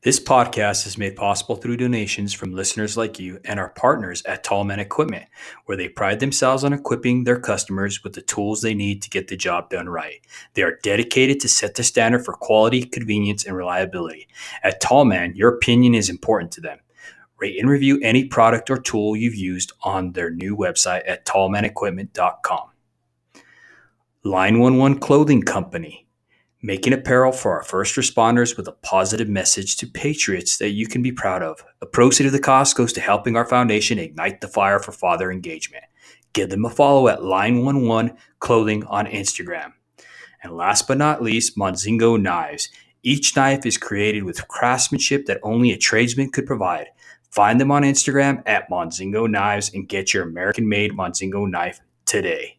This podcast is made possible through donations from listeners like you and our partners at Tallman Equipment, where they pride themselves on equipping their customers with the tools they need to get the job done right. They are dedicated to set the standard for quality, convenience, and reliability. At Tallman, your opinion is important to them. Rate and review any product or tool you've used on their new website at tallmanequipment.com. Line 11 Clothing Company, making apparel for our first responders with a positive message to patriots that you can be proud of. A proceed of the cost goes to helping our foundation ignite the fire for father engagement. Give them a follow at Line 11 Clothing on Instagram. And last but not least, Monzingo Knives. Each knife is created with craftsmanship that only a tradesman could provide. Find them on Instagram at Monzingo Knives and get your American-made Monzingo knife today.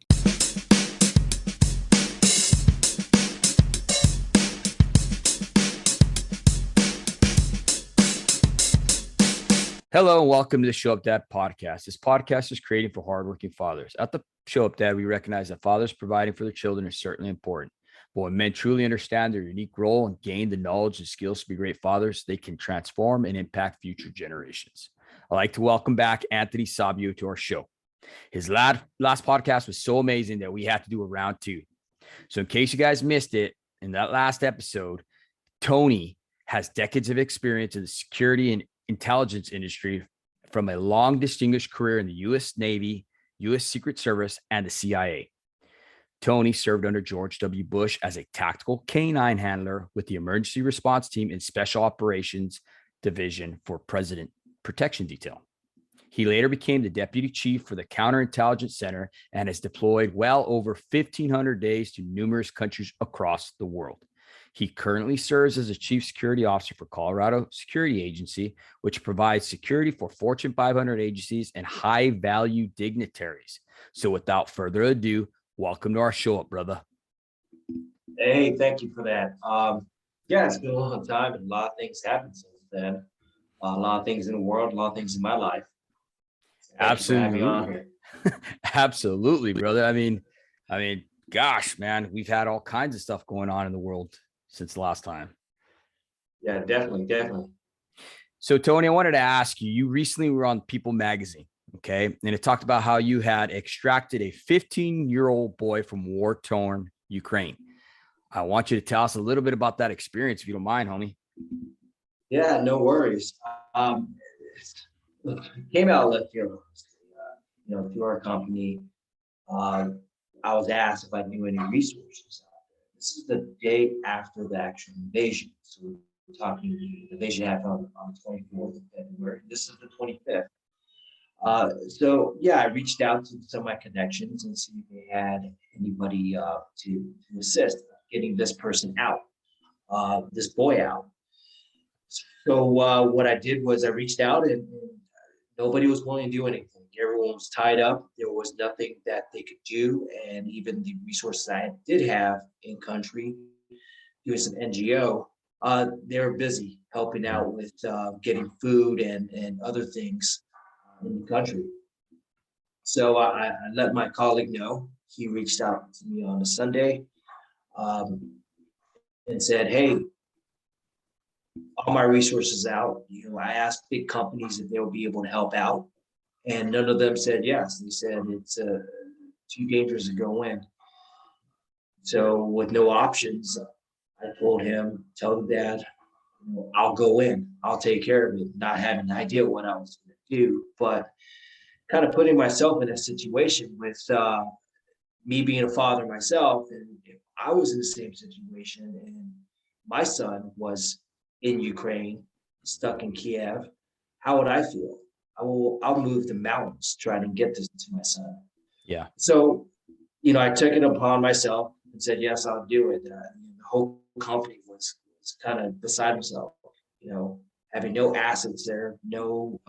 Hello and welcome to the Show Up Dad podcast. This podcast is created for hardworking fathers. At the Show Up Dad, we recognize that fathers providing for their children is certainly important. But when men truly understand their unique role and gain the knowledge and skills to be great fathers, they can transform and impact future generations. I'd like to welcome back Tony Sabio to our show. His last podcast was so amazing that we had to do a round two. So in case you guys missed it, in that last episode, Tony has decades of experience in the security and intelligence industry from a long distinguished career in the U.S. Navy, U.S. Secret Service, and the CIA. Tony served under George W. Bush as a tactical canine handler with the Emergency Response Team in Special Operations Division for President Protection Detail. He later became the Deputy Chief for the Counterintelligence Center and has deployed well over 1,500 days to numerous countries across the world. He currently serves as a Chief Security Officer for Colorado Security Agency, which provides security for Fortune 500 agencies and high-value dignitaries. So without further ado, welcome to our show up, brother. Hey, thank you for that. It's been a long time and a lot of things happened since then. A lot of things in the world, a lot of things in my life. Absolutely. Absolutely, brother. I mean, gosh, man, we've had all kinds of stuff going on in the world since the last time. Yeah, definitely. So, Tony, I wanted to ask you recently were on People magazine, okay? And it talked about how you had extracted a 15-year-old boy from war-torn Ukraine. I want you to tell us a little bit about that experience, if you don't mind, homie. Yeah, no worries. It came out left field, through our company. I was asked if I knew any resources. This is the day after the actual invasion. So we're talking, the invasion happened on the 24th of February. This is the 25th. I reached out to some of my connections and see if they had anybody to assist getting this person out, this boy out. So what I did was I reached out and nobody was willing to do anything. Everyone was tied up. There was nothing that they could do. And even the resources I did have in country, it was an NGO, they were busy helping out with getting food and other things in the country. So I let my colleague know. He reached out to me on a Sunday and said, hey, all my resources out. I asked big companies if they would be able to help out. And none of them said yes. They said it's too dangerous to go in. So with no options, I told him, tell the dad, I'll go in. I'll take care of it, not having an idea what I was going to do. But kind of putting myself in a situation with me being a father myself. And if I was in the same situation and my son was in Ukraine, stuck in Kiev, how would I feel? I'll move the mountains trying to get this to my son. Yeah. So, I took it upon myself and said, yes, I'll do it. The whole company was kind of beside himself, having no assets there, no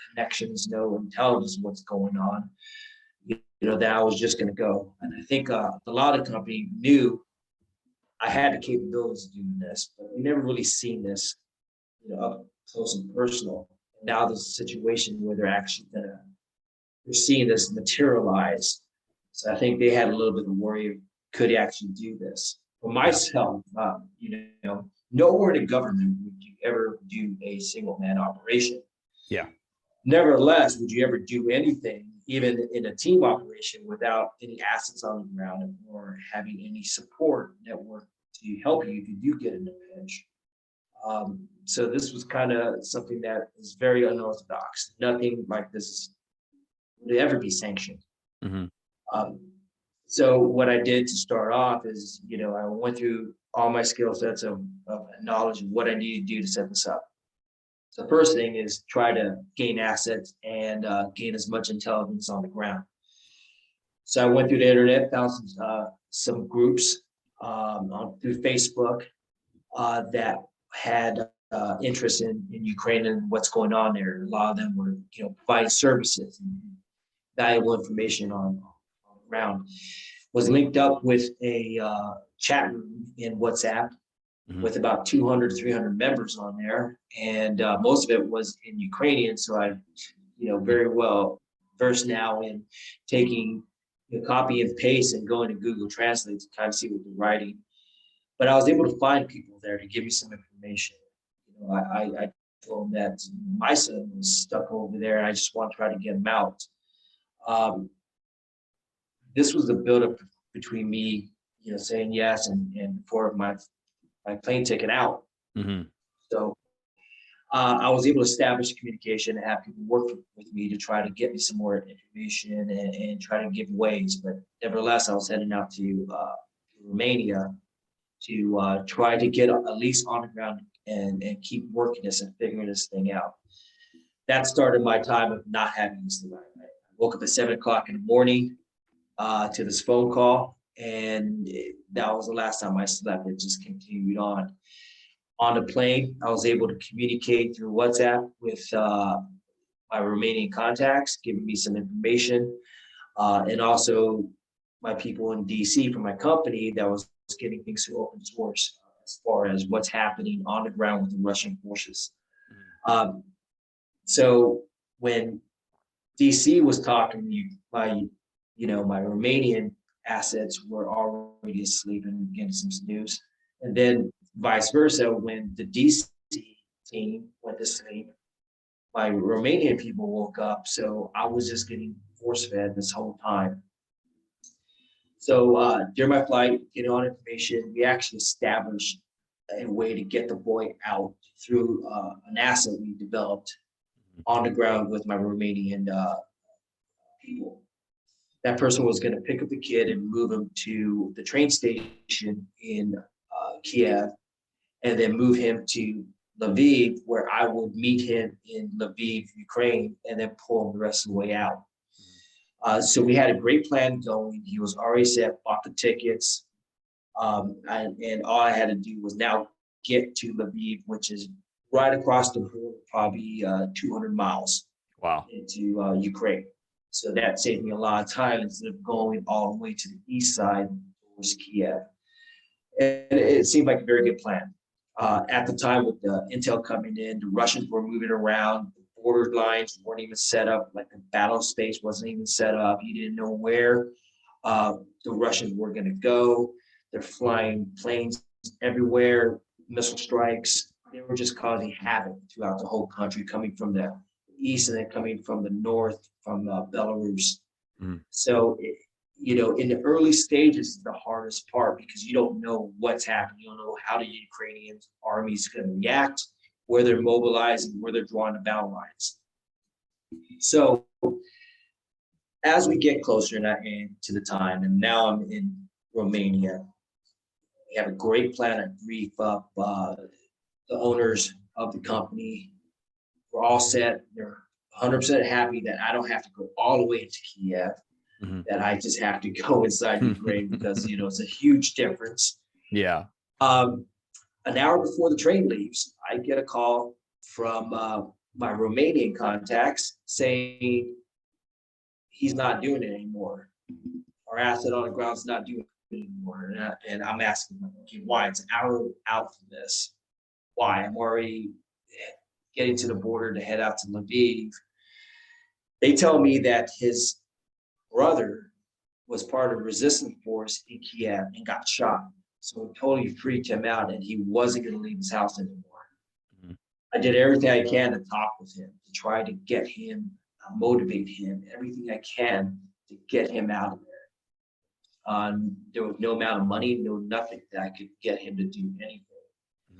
connections, no intelligence of what's going on, that I was just going to go. And I think a lot of company knew I had the capabilities of doing this, but we never really seen this, up close and personal. Now there's a situation where they're seeing this materialize. So I think they had a little bit of worry of could he actually do this. For myself, nowhere in the government would you ever do a single man operation? Yeah. Nevertheless, would you ever do anything, even in a team operation, without any assets on the ground or having any support network to help you if you do get in a pinch? So this was kind of something that is very unorthodox. Nothing like this would ever be sanctioned. Mm-hmm. Um, so what I did to start off is, I went through all my skill sets of knowledge of what I needed to do to set this up. So the first thing is try to gain assets and gain as much intelligence on the ground. So I went through the internet, found some groups through Facebook that had interest in Ukraine and what's going on there. A lot of them were, providing services and valuable information on the ground. Was linked up with a chat room in WhatsApp with about 200, 300 members on there. And most of it was in Ukrainian. So I, very well versed now in taking copy and paste and going to Google Translate to kind of see what they're writing. But I was able to find people there to give me some information. I told them that my son was stuck over there and I just want to try to get him out. This was the buildup between me, saying yes and for my plane ticket out. Mm-hmm. So I was able to establish communication and have people work with me to try to get me some more information and try to give ways. But nevertheless, I was heading out to Romania to try to get at least on the ground and keep working this and figuring this thing out. That started my time of not having sleep. I woke up at 7 o'clock in the morning to this phone call, and that was the last time I slept. It just continued on. On the plane, I was able to communicate through WhatsApp with my Romanian contacts, giving me some information, and also my people in DC from my company that was getting things through open source as far as what's happening on the ground with the Russian forces. So when DC was talking, my Romanian assets were already asleep and getting some news. And then vice versa, when the DC team went to sleep, my Romanian people woke up. So I was just getting force fed this whole time. So during my flight, getting on information, we actually established a way to get the boy out through an asset we developed on the ground with my Romanian people. That person was going to pick up the kid and move him to the train station in Kiev, and then move him to Lviv, where I would meet him in Lviv, Ukraine, and then pull him the rest of the way out. So we had a great plan going. He was already set, bought the tickets, and all I had to do was now get to Lviv, which is right across the border, probably 200 miles into Ukraine. So that saved me a lot of time instead of going all the way to the east side towards Kiev. And it seemed like a very good plan. At the time, with the intel coming in, the Russians were moving around. The border lines weren't even set up. Like the battle space wasn't even set up. You didn't know where the Russians were going to go. They're flying planes everywhere, missile strikes. They were just causing havoc throughout the whole country, coming from the east and then coming from the north, from Belarus. So in the early stages is the hardest part because you don't know what's happening. You don't know how the Ukrainian army is going to react, where they're mobilizing, where they're drawing the battle lines. So as we get closer to the time, and now I'm in Romania, we have a great plan to brief up the owners of the company. We're all set. They're 100% happy that I don't have to go all the way to Kiev. That I just have to go inside Ukraine because, it's a huge difference. Yeah. An hour before the train leaves, I get a call from my Romanian contacts saying he's not doing it anymore. Our asset on the ground is not doing it anymore. And I'm asking them, okay, why? It's an hour out from this. Why? I'm already getting to the border to head out to Lviv. They tell me that his brother was part of the resistance force in Kiev and got shot. So it totally freaked him out and he wasn't going to leave his house anymore. I did everything I can to talk with him, to try to get him, motivate him, everything I can to get him out of there. There was no amount of money, no nothing that I could get him to do anything.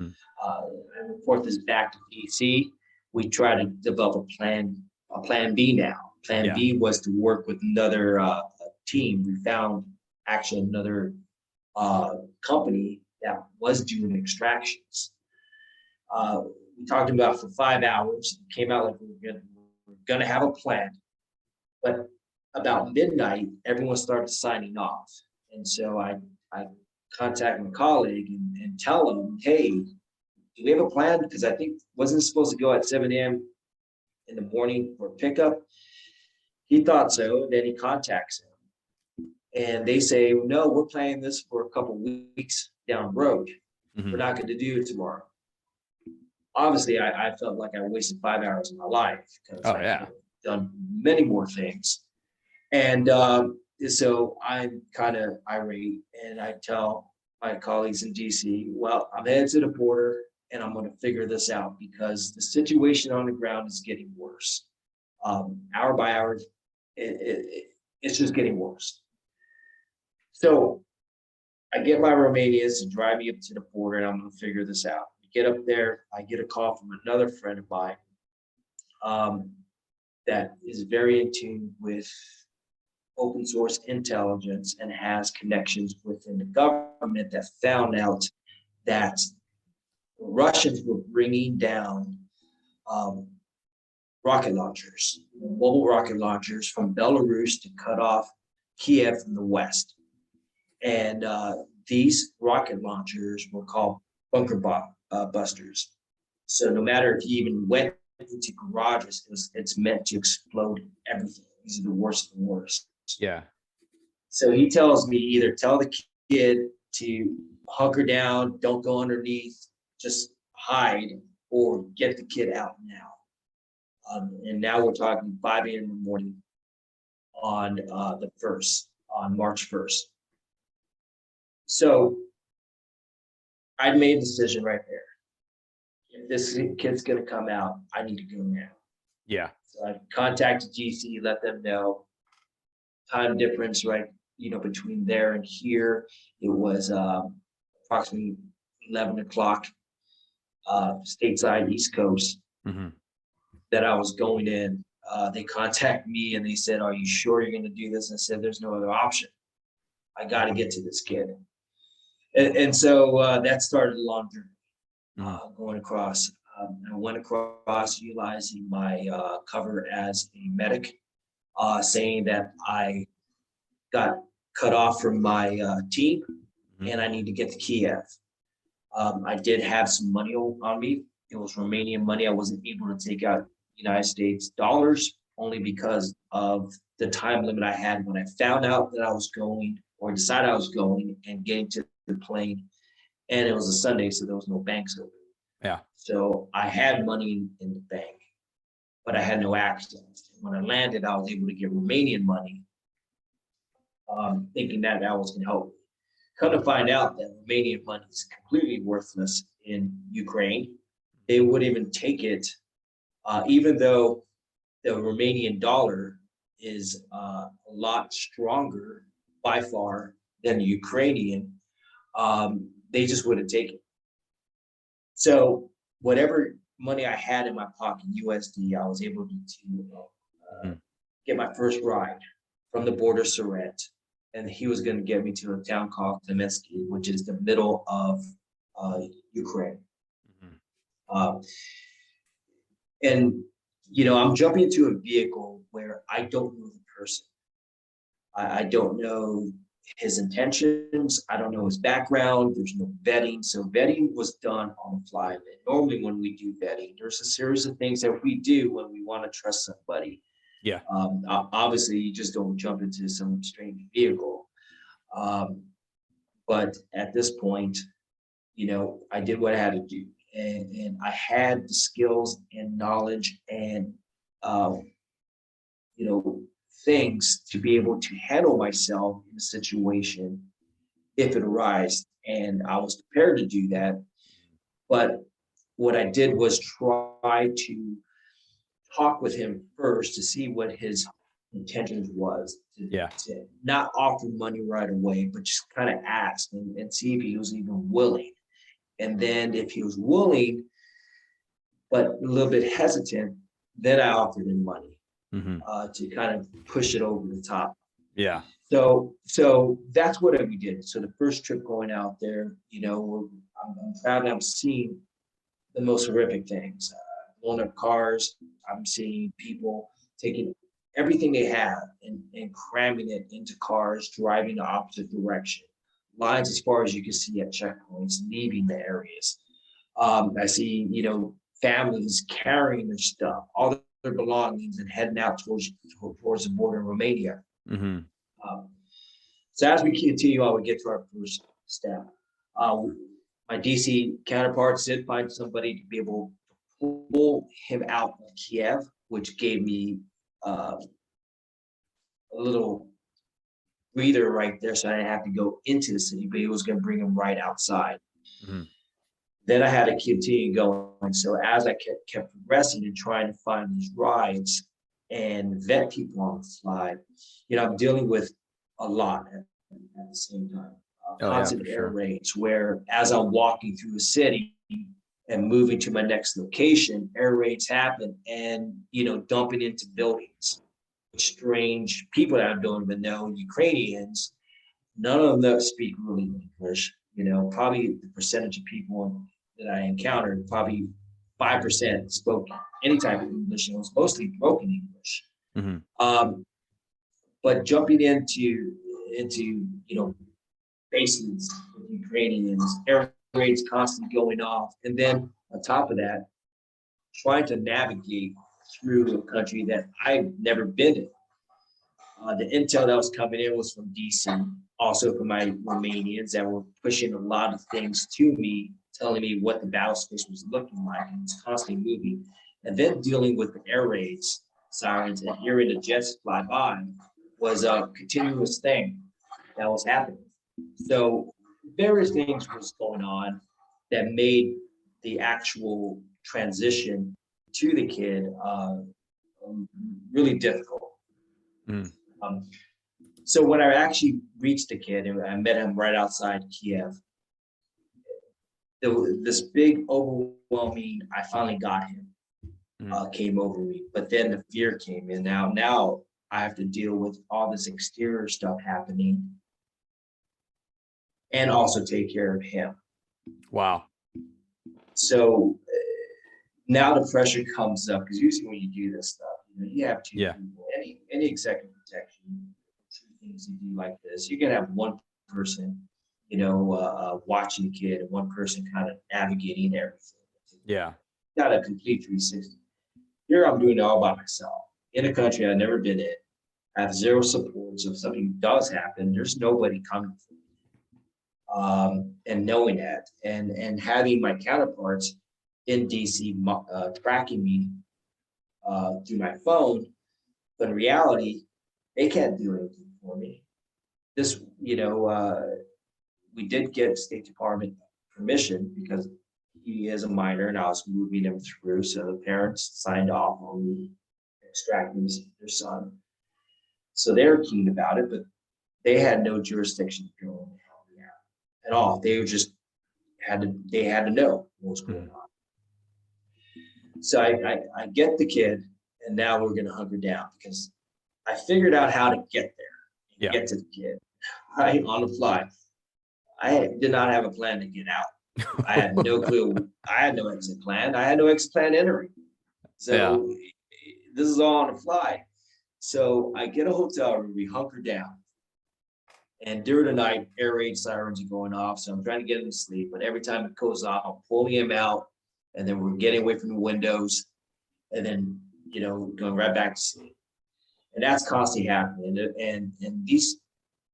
Mhm. I report this back to DC. We try to develop a plan B now. Plan Yeah. B was to work with another team. We found actually another company that was doing extractions. We talked about it for 5 hours. It came out like we're gonna have a plan, but about midnight, everyone started signing off, and so I contact my colleague and tell him, hey, do we have a plan? Because I think wasn't it supposed to go at 7 a.m. in the morning for pickup. He thought so. Then he contacts him, and they say, no, we're planning this for a couple weeks down the road. We're Mhm. not going to do it tomorrow. Obviously, I felt like I wasted 5 hours of my life because Oh I could yeah. have done many more things. And so I'm kind of irate, and I tell my colleagues in DC, well, I'm headed to the border, and I'm going to figure this out because the situation on the ground is getting worse. Hour by hour, it's just getting worse. So I get my Romanians to drive me up to the border, and I'm going to figure this out. Get up there, I get a call from another friend of mine that is very in tune with open source intelligence and has connections within the government that found out that the Russians were bringing down rocket launchers, mobile rocket launchers from Belarus to cut off Kiev from the west. And these rocket launchers were called bunker busters. So no matter if you even went into garages, it's meant to explode everything. These are the worst of the worst. Yeah. So he tells me either tell the kid to hunker down, don't go underneath, just hide, or get the kid out now. And now we're talking 5 a.m. in the morning on on March 1st. So I made a decision right there. If this kid's going to come out, I need to go now. Yeah. So I contacted GC, let them know time difference, right? Between there and here, it was approximately 11 o'clock stateside East Coast Hmm. that I was going in. They contacted me and they said, are you sure you're going to do this? And I said, there's no other option. I got to get to this kid. And so that started a long journey going across. I went across utilizing my cover as a medic, saying that I got cut off from my team and I need to get to Kiev. I did have some money on me. It was Romanian money. I wasn't able to take out United States dollars only because of the time limit I had when I found out that I was going or decided I was going and getting to the plane. And it was a Sunday, so there was no banks open. Yeah. So I had money in the bank, but I had no access. When I landed, I was able to get Romanian money, thinking that was going to help me. Come to find out that Romanian money is completely worthless in Ukraine. They wouldn't even take it, even though the Romanian dollar is a lot stronger by far than the Ukrainian. They just wouldn't take it. So whatever money I had in my pocket, USD, I was able to get my first ride from the border Sorrent. And he was going to get me to a town called Temesky, which is the middle of Ukraine. And, I'm jumping into a vehicle where I don't know the person. I don't know his intentions. I don't know his background. There's no vetting. So vetting was done on the fly. And normally when we do vetting, there's a series of things that we do when we want to trust somebody. Yeah. Obviously, you just don't jump into some strange vehicle. But at this point, I did what I had to do. And I had the skills and knowledge and, things to be able to handle myself in a situation if it arises. And I was prepared to do that. But what I did was try to talk with him first to see what his intentions was, to not offer money right away, but just kind of ask and see if he was even willing. And then if he was willing, but a little bit hesitant, then I offered him money to kind of push it over the top. Yeah. So that's what we did. So the first trip going out there, I'm proud I'm seeing the most horrific things. Blowing up cars. I'm seeing people taking everything they have and cramming it into cars, driving the opposite direction. Lines as far as you can see at checkpoints, leaving the areas. I see, families carrying their stuff, all their belongings, and heading out towards the border in Romania. Mm-hmm. So as we continue on, we get to our first step. My DC counterparts did find somebody to be able to pull him out of Kiev, which gave me a little breather right there, so I didn't have to go into the city, but he was going to bring him right outside. Mm-hmm. Then I had to continue going. So as I kept progressing and trying to find these rides and vet people on the fly, I'm dealing with a lot at the same time. Constant air raids, where as I'm walking through the city and moving to my next location, air raids happen and, dumping into buildings. Strange people that I don't even know, Ukrainians, none of them speak really English. Probably the percentage of people that I encountered, probably 5% spoke any type of English. It was mostly broken English. Mm-hmm. But jumping into basements with Ukrainians, air raids constantly going off, and then on top of that, trying to navigate through a country that I've never been in. The intel that was coming in was from DC, also from my Romanians that were pushing a lot of things to me, telling me what the battle space was looking like, and it's constantly moving. And then dealing with the air raids, sirens, and hearing the jets fly by was a continuous thing that was happening. So various things was going on that made the actual transition to the kid really difficult. So when I actually reached the kid and I met him right outside Kiev, this big overwhelming, I finally got him, came over me. But then the fear came in. Now I have to deal with all this exterior stuff happening and also take care of him. Wow. So now the pressure comes up, because usually when you do this stuff, you have two people. Any executive protection, things you do like this, you're gonna have one person, watching the kid, and one person kind of navigating everything. Yeah. Not a complete 360. Here I'm doing it all by myself in a country I've never been in. I have zero support. So if something does happen, there's nobody coming for me. And knowing that, and having my counterparts in DC tracking me through my phone, but in reality, they can't do anything for me. This, we did get State Department permission because he is a minor and I was moving him through. So the parents signed off on me extracting their son. So they're keen about it, but they had no jurisdiction to go at all. They were just had to know what was going on. So I get the kid, and now we're going to hunker down because I figured out how to get there, get to the kid, right, on the fly. I did not have a plan to get out. I had no clue. I had no exit plan. I had no exit plan entering. So this is all on the fly. So I get a hotel room, we hunker down. And during the night, air raid sirens are going off. So I'm trying to get him to sleep. But every time it goes off, I'm pulling him out. And then we're getting away from the windows. And then, going right back to sleep. And that's constantly happening. And these,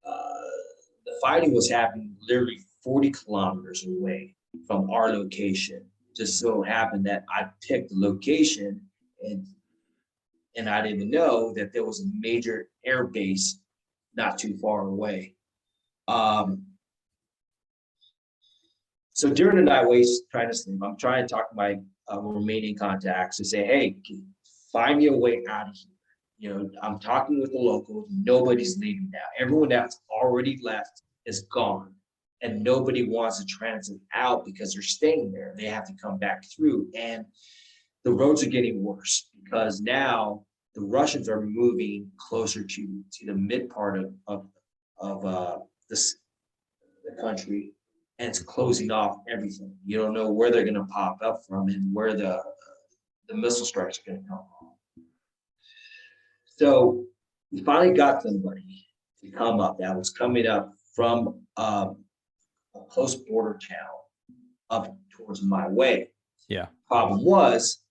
the fighting was happening literally 40 kilometers away from our location. Just so happened that I picked the location and I didn't even know that there was a major air base not too far away. So during the night, while he's trying to sleep, I'm trying to talk to my Romanian contacts and say, hey, find me a way out of here. You know, I'm talking with the locals. Nobody's leaving now. Everyone that's already left is gone. And nobody wants to transit out because they're staying there. They have to come back through. And the roads are getting worse because now the Russians are moving closer to the mid part of the country, and it's closing off everything. You don't know where they're going to pop up from and where the missile strikes are going to come from. So we finally got somebody to come up that was coming up from a close border town up towards my way. Yeah. Problem was,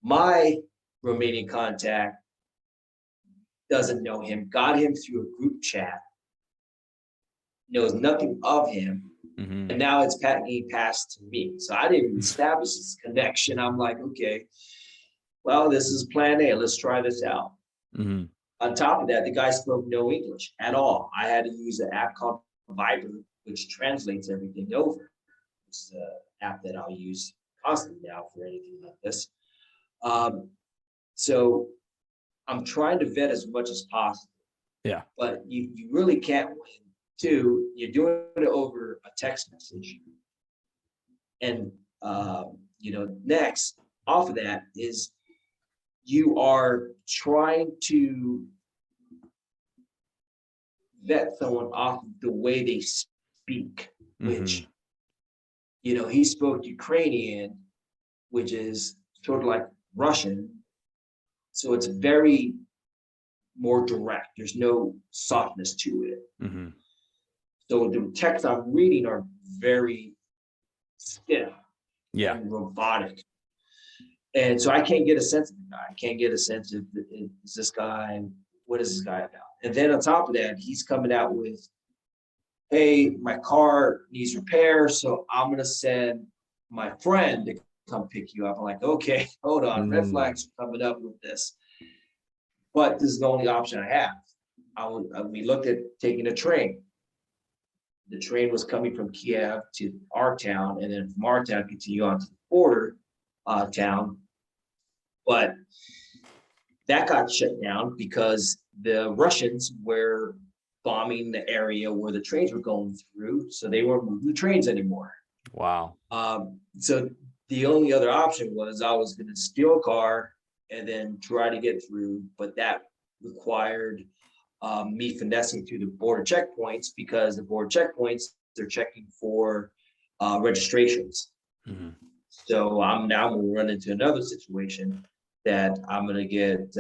my Romanian contact doesn't know him, got him through a group chat, knows nothing of him, and now it's being passed to me. So I didn't establish this connection. I'm like, okay, well, this is plan A. Let's try this out. On top of that, the guy spoke no English at all. I had to use an app called Viber, which translates everything over. It's an app that I'll use constantly now for anything like this. So I'm trying to vet as much as possible. Yeah. But you really can't win. Two, you're doing it over a text message. And, next off of that is you are trying to vet someone off of the way they speak, which, he spoke Ukrainian, which is sort of like Russian. So it's very more direct. There's no softness to it. So the texts I'm reading are very stiff and robotic. And so I can't get a sense of the guy. I can't get a sense of, is this guy, what is this guy about? And then on top of that, he's coming out with, hey, my car needs repair, so I'm going to send my friend to come pick you up. I'm like, okay, hold on. Red flags are coming up with this. But this is the only option I have. We looked at taking a train. The train was coming from Kiev to our town, and then from our town continue on to the border town. But that got shut down because the Russians were bombing the area where the trains were going through, so they weren't moving the trains anymore. Wow. So the only other option was I was going to steal a car and then try to get through, but that required me finessing through the border checkpoints, because the border checkpoints, they're checking for registrations. So I'm now going to run into another situation that I'm going to get,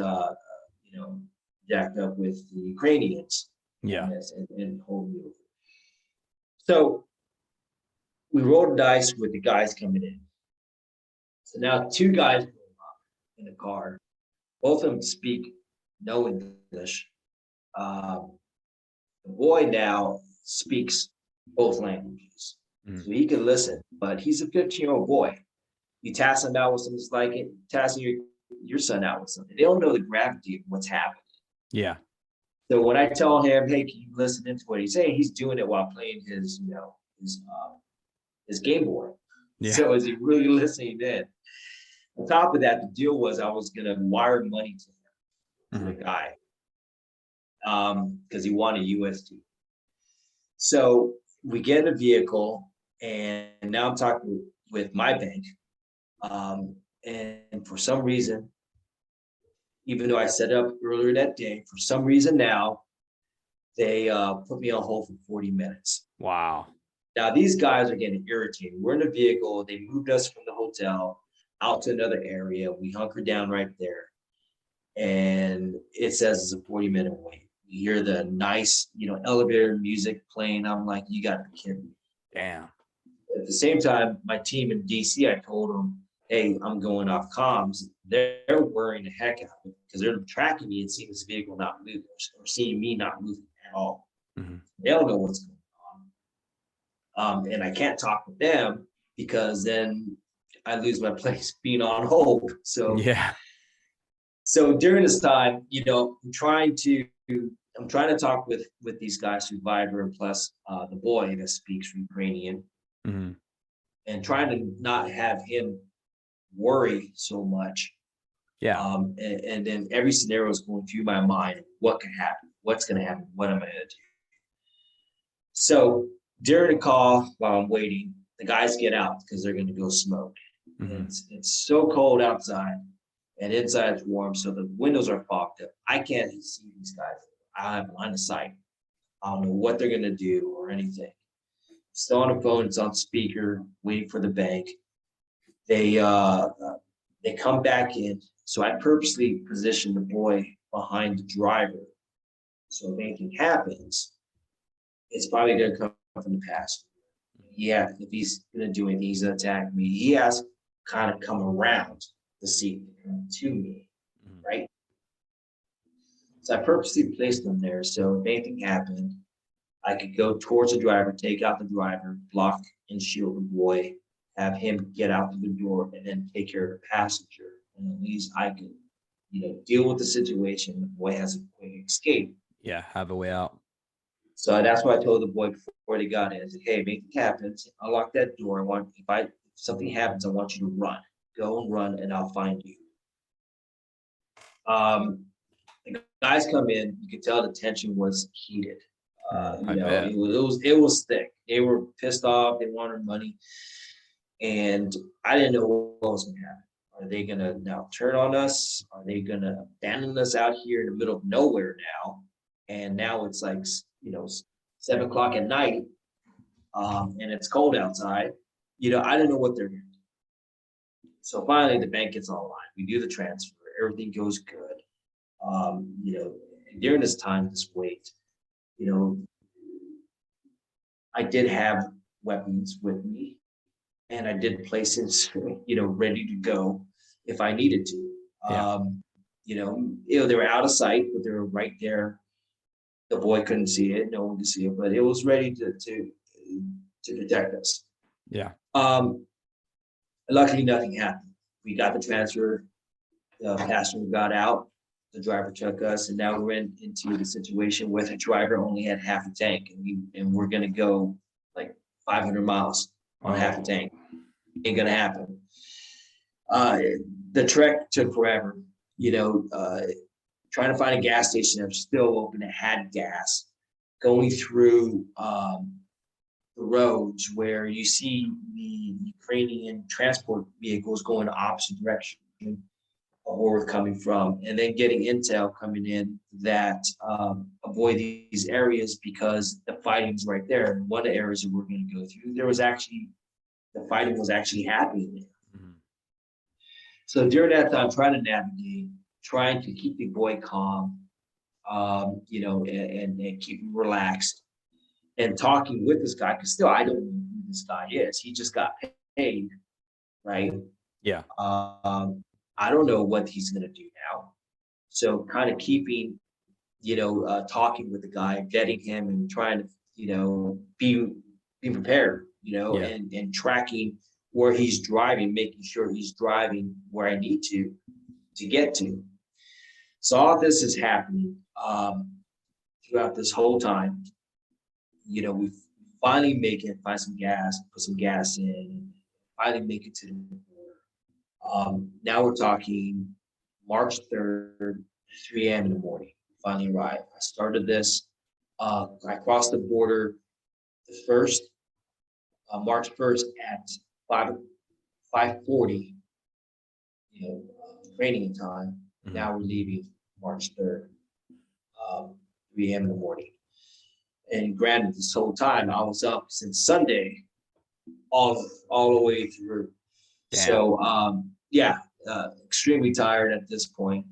jacked up with the Ukrainians. And hold me over. So we rolled the dice with the guys coming in. So now two guys in the car, both of them speak no English. The boy now speaks both languages, so he can listen, but he's a 15-year-old boy. You task him out with something like it, tasking your son out with something. They don't know the gravity of what's happening. Yeah. So when I tell him, hey, can you listen into what he's saying? He's doing it while playing his Game Boy. Yeah. So is he really listening in? On top of that, the deal was I was going to wire money to him, to the guy, because he wanted USD. So we get in a vehicle, and now I'm talking with my bank. And for some reason, even though I set up earlier that day, for some reason now, they put me on hold for 40 minutes. Wow. Now, these guys are getting irritated. We're in a vehicle. They moved us from the hotel out to another area. We hunkered down right there. And it says it's a 40-minute wait. You hear the nice, elevator music playing. I'm like, you got to be kidding me. Damn. At the same time, my team in DC, I told them, hey, I'm going off comms. They're worrying the heck out of me because they're tracking me and seeing this vehicle not moving or seeing me not moving at all. They don't know what's going on. And I can't talk with them because then I lose my place being on hold. So yeah. So during this time, I'm trying to talk with these guys through Viber, and plus the boy that speaks Ukrainian. Mhm. and trying to not have him worry so much. Yeah. And then every scenario is going through my mind. What could happen? What's going to happen? What am I going to do? So during the call, while I'm waiting, the guys get out because they're going to go smoke. Mhm. It's so cold outside, and inside it's warm, so the windows are fogged up. I can't see these guys. I have line of sight. I don't know what they're going to do or anything. Still on the phone. It's on speaker, waiting for the bank. They come back in. So I purposely positioned the boy behind the driver. So if anything happens, it's probably going to come from the past. Yeah, if he's going to do anything, he's going to attack me. He has to kind of come around the seat to me, right? So I purposely placed him there. So if anything happened, I could go towards the driver, take out the driver, block and shield the boy, have him get out to the door, and then take care of the passenger. And at least I could, deal with the situation. The boy has a quick escape. Yeah. Have a way out. So that's what I told the boy before they got in. I said, hey, if anything happens, unlock that door. If something happens, I want you to run. Go and run, and I'll find you. The guys come in. You could tell the tension was heated. I bet. It was thick. They were pissed off. They wanted money, and I didn't know what was going to happen. Are they going to now turn on us? Are they going to abandon us out here in the middle of nowhere now? And now it's like 7 o'clock at night, and it's cold outside. I don't know what they're going to do. So finally, the bank gets online. We do the transfer. Everything goes good. During this time, this wait, I did have weapons with me, and I did places, ready to go if I needed to. Yeah. They were out of sight, but they were right there. The boy couldn't see it; no one could see it, but it was ready to protect us. Yeah. Luckily, nothing happened. We got the transfer. The passenger got out. The driver took us, and now we're into the situation where the driver only had half a tank, and we're gonna go like 500 miles on half a tank. Ain't gonna happen. The trek took forever. Trying to find a gas station that was still open that had gas. Going through the roads where you see the Ukrainian transport vehicles going the opposite direction of where we're coming from, and then getting intel coming in that avoid these areas because the fighting's right there. And one of the areas that we're going to go through, the fighting was actually happening there. Mhm. So during that time, trying to navigate, trying to keep the boy calm, and keep him relaxed, and talking with this guy, because still I don't know who this guy is. He just got paid, right? Yeah. I don't know what he's going to do now. So kind of keeping, talking with the guy, vetting him, and trying to, be prepared, Yeah. and tracking where he's driving, making sure he's driving where I need to get to. So all this is happening throughout this whole time. We finally find some gas, put some gas in, and finally make it to the border. Now we're talking March 3rd, 3 a.m. in the morning. Finally arrived. I started this. I crossed the border the first, March 1st at 5:40, Ukrainian time. Mhm. Now we're leaving March 3rd, 3 a.m. in the morning. And granted, this whole time I was up since Sunday, all the way through. Damn. So extremely tired at this point.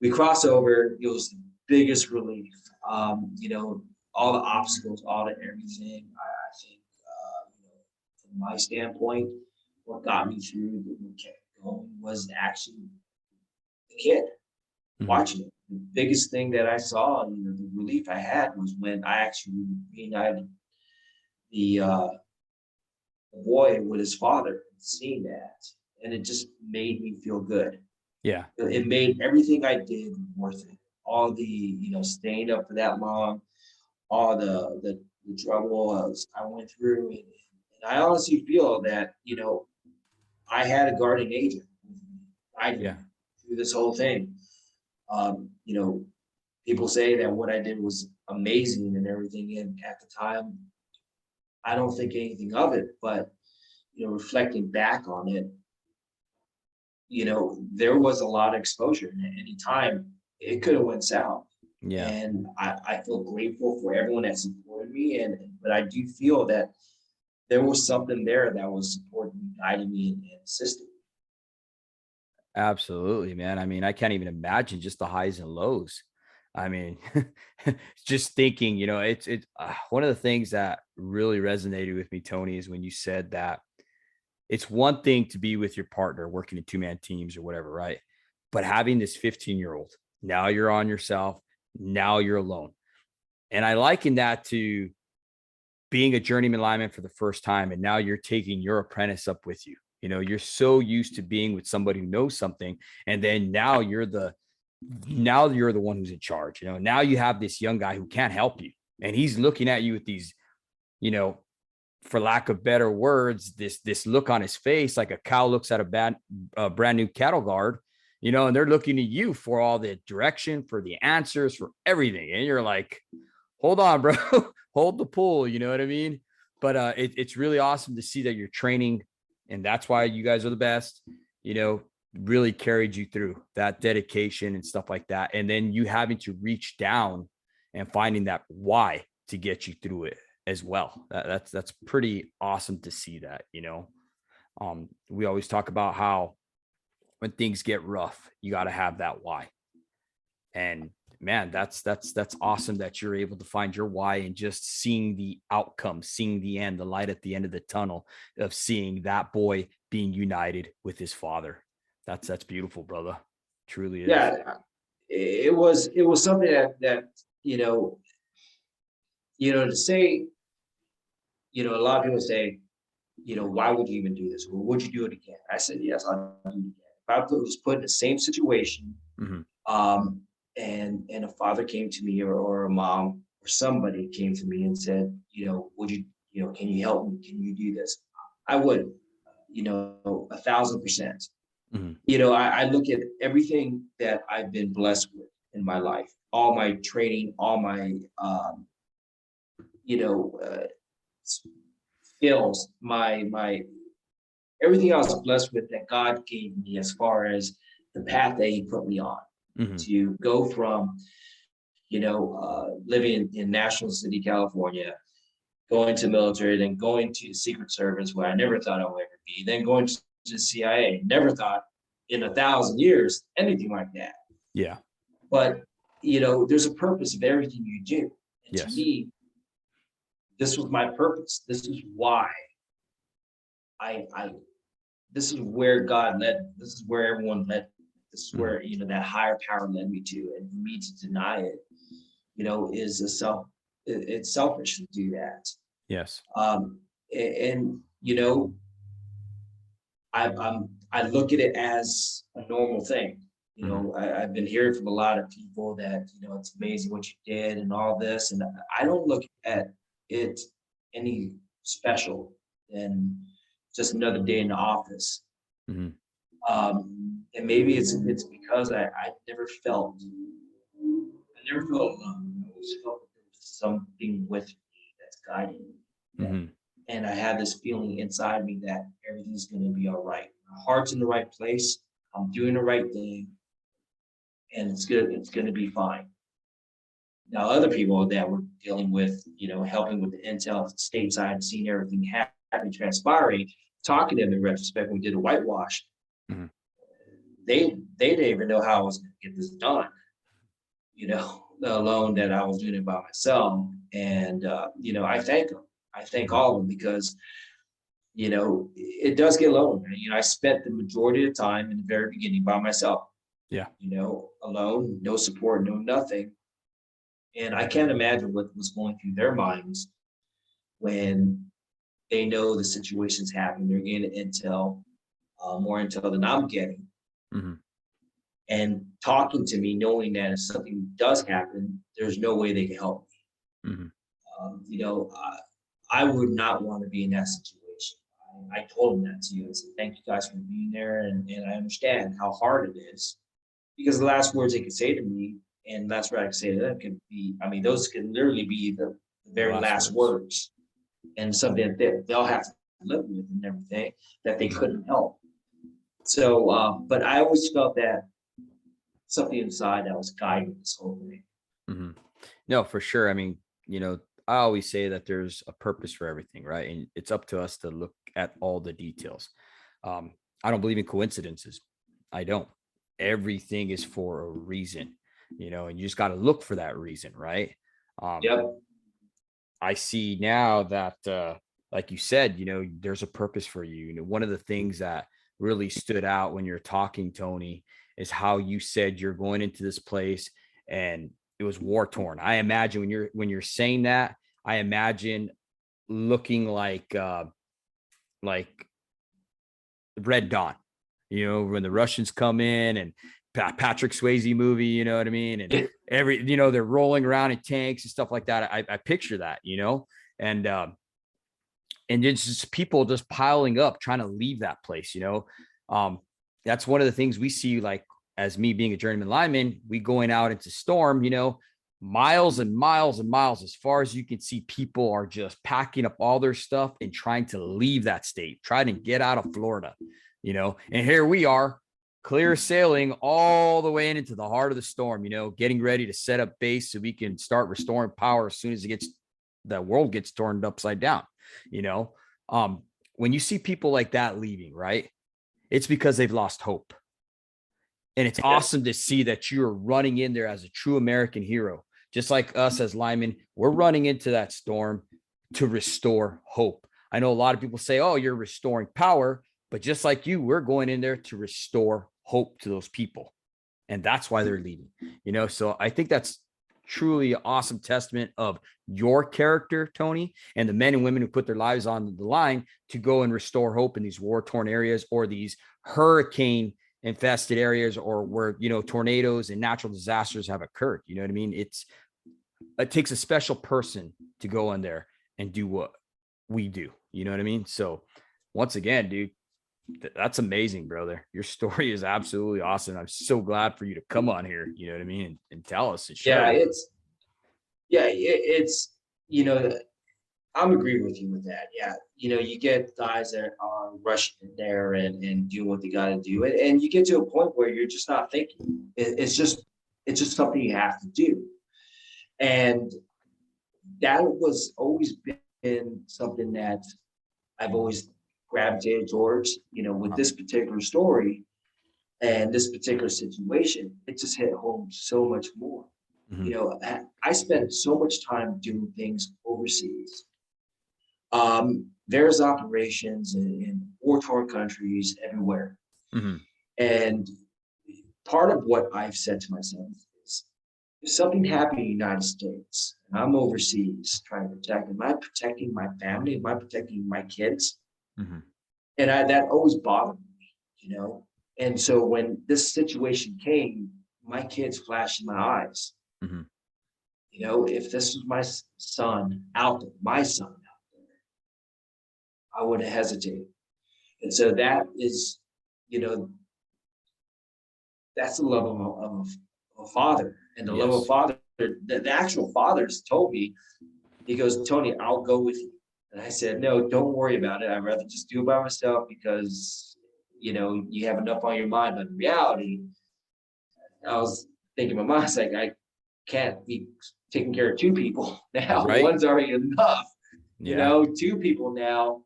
We cross over. It was the biggest relief. All the obstacles, all the everything. I think, from my standpoint, what got me through and kept going was actually the kid. Mhm. Watching it. The biggest thing that I saw, the relief I had was when I actually reunited the boy with his father, seeing that, and it just made me feel good. Yeah. It made everything I did worth it. All the staying up for that long, all the trouble I went through, I honestly feel that, I had a guardian angel guiding me Yeah. through this whole thing. Um, you know, People say that what I did was amazing and everything. And at the time, I don't think anything of it. But, reflecting back on it, there was a lot of exposure. And at any time, it could have went south. Yeah. And I feel grateful for everyone that supported me. But I do feel that there was something there that was supporting me, guiding me, and assisting. Absolutely, man. I mean, I can't even imagine just the highs and lows. I mean, just thinking, it's one of the things that really resonated with me, Tony, is when you said that it's one thing to be with your partner working in two-man teams or whatever, right? But having this 15-year-old, now you're on yourself, now you're alone. And I liken that to being a journeyman lineman for the first time, and now you're taking your apprentice up with you. You're so used to being with somebody who knows something, and then now you're the one who's in charge. Now you have this young guy who can't help you, and he's looking at you with these, you know, for lack of better words, this look on his face, like a cow looks at a brand new cattle guard, and they're looking at you for all the direction, for the answers, for everything, and you're like, hold on, bro, hold the pull. You know what I mean? But it's really awesome to see that you're training, and that's why you guys are the best. You know, really carried you through that dedication and stuff like that, and then you having to reach down and finding that why to get you through it as well. That's pretty awesome to see that. We always talk about how when things get rough, you got to have that why. And man, that's awesome that you're able to find your why and just seeing the outcome, seeing the end, the light at the end of the tunnel of seeing that boy being united with his father. That's beautiful, brother. Truly is. Yeah, it was something that to say, a lot of people say, why would you even do this? Well, would you do it again? I said, yes, I'll do it again. If I was put in the same situation, Mhm. um, and a father came to me, or a mom or somebody came to me and said, would you, can you help me? Can you do this? I would, 1,000%. Mhm. I look at everything that I've been blessed with in my life, all my training, all my, you know, uh, skills, my everything I was blessed with that God gave me as far as the path that He put me on Mhm. to go from, living in National City, California, going to military, then going to the Secret Service, where I never thought I would ever be, then going to the CIA. Never thought in 1,000 years anything like that. Yeah. But there's a purpose of everything you do, and to Yes. me, this was my purpose. This is why I this is where God led. This is where everyone led. This is Mhm. where that higher power led me to, and for me to deny it, is it's selfish to do that. Yes. And I look at it as a normal thing. Mhm. I've been hearing from a lot of people that it's amazing what you did and all this, and I don't look at it any special than just another day in the office. Mhm. And maybe it's because I never felt alone. I always felt that there was something with me that's guiding me. Mhm. And I had this feeling inside me that everything's going to be all right. My heart's in the right place. I'm doing the right thing, and it's good. It's going to be fine. Now, other people that were dealing with, helping with the intel stateside, seeing everything happen, transpiring, talking to them in retrospect, when we did a whitewash, Mhm. they didn't even know how I was going to get this done. Let alone that I was doing it by myself. And I thank them. I thank Mhm. all of them because it does get lonely. I spent the majority of the time in the very beginning by myself, Yeah. alone, no support, no nothing. And I can't imagine what was going through their minds when they know the situation's happening. They're getting intel, more intel than I'm getting, Mhm. and talking to me, knowing that if something does happen, there's no way they can help me. Mhm. I would not want to be in that situation. I told him that to you. I said, thank you guys for being there. And I understand how hard it is, because the last words they could say to me, and that's what I could say to them, could be, I mean, those can literally be the very last words, and something that they'll have to live with and everything that they couldn't help. So, but I always felt that something inside that was guiding this whole thing. Mm-hmm. No, for sure. I mean, I always say that there's a purpose for everything, right? And it's up to us to look at all the details. I don't believe in coincidences. I don't. Everything is for a reason, and you just got to look for that reason, right? Yep. I see now that, like you said, there's a purpose for you. One of the things that really stood out when you're talking, Tony, is how you said you're going into this place and it was war torn. I imagine when you're saying that, I imagine looking like Red Dawn, when the Russians come in, and Patrick Swayze movie, you know what I mean? And they're rolling around in tanks and stuff like that. I picture that, and it's just people just piling up, trying to leave that place, that's one of the things we see, like, as me being a journeyman lineman, we going out into storm, miles and miles and miles, as far as you can see, people are just packing up all their stuff and trying to leave that state, trying to get out of Florida, and here we are, clear sailing all the way into the heart of the storm, getting ready to set up base so we can start restoring power as soon as the world gets turned upside down. When you see people like that leaving, right, it's because they've lost hope. And it's awesome to see that you're running in there as a true American hero. Just like us as linemen, we're running into that storm to restore hope. I know a lot of people say, oh, you're restoring power, but just like you, we're going in there to restore hope to those people. And that's why they're leaving, so I think that's truly an awesome testament of your character, Tony, and the men and women who put their lives on the line to go and restore hope in these war-torn areas, or these hurricane infested areas, or where, tornadoes and natural disasters have occurred. You know what I mean? It takes a special person to go in there and do what we do. You know what I mean? So once again, dude, that's amazing, brother. Your story is absolutely awesome. I'm so glad for you to come on here, you know what I mean, and tell us and share. It's I'm agreeing with you with that. Yeah. You get guys that are rushing in there and doing what they got to do. And you get to a point where you're just not thinking. It's just something you have to do. And that was always been something that I've always gravitated towards, with this particular story and this particular situation. It just hit home so much more. Mm-hmm. I spent so much time doing things overseas. There's operations in war-torn countries everywhere. Mm-hmm. And part of what I've said to myself is, if something happened in the United States and I'm overseas trying to protect, am I protecting my family? Am I protecting my kids? Mm-hmm. And that always bothered me, And so when this situation came, my kids flashed in my eyes. Mm-hmm. If this was my son out there, I would have hesitated. And so that is, that's the love of a father. And the love of a father, the actual fathers told me, he goes, Tony, I'll go with you. And I said, no, don't worry about it. I'd rather just do it by myself because, you have enough on your mind. But in reality, I was thinking in my mind, it's like, I can't be taking care of two people now. Right. One's already enough. Yeah. Two people now.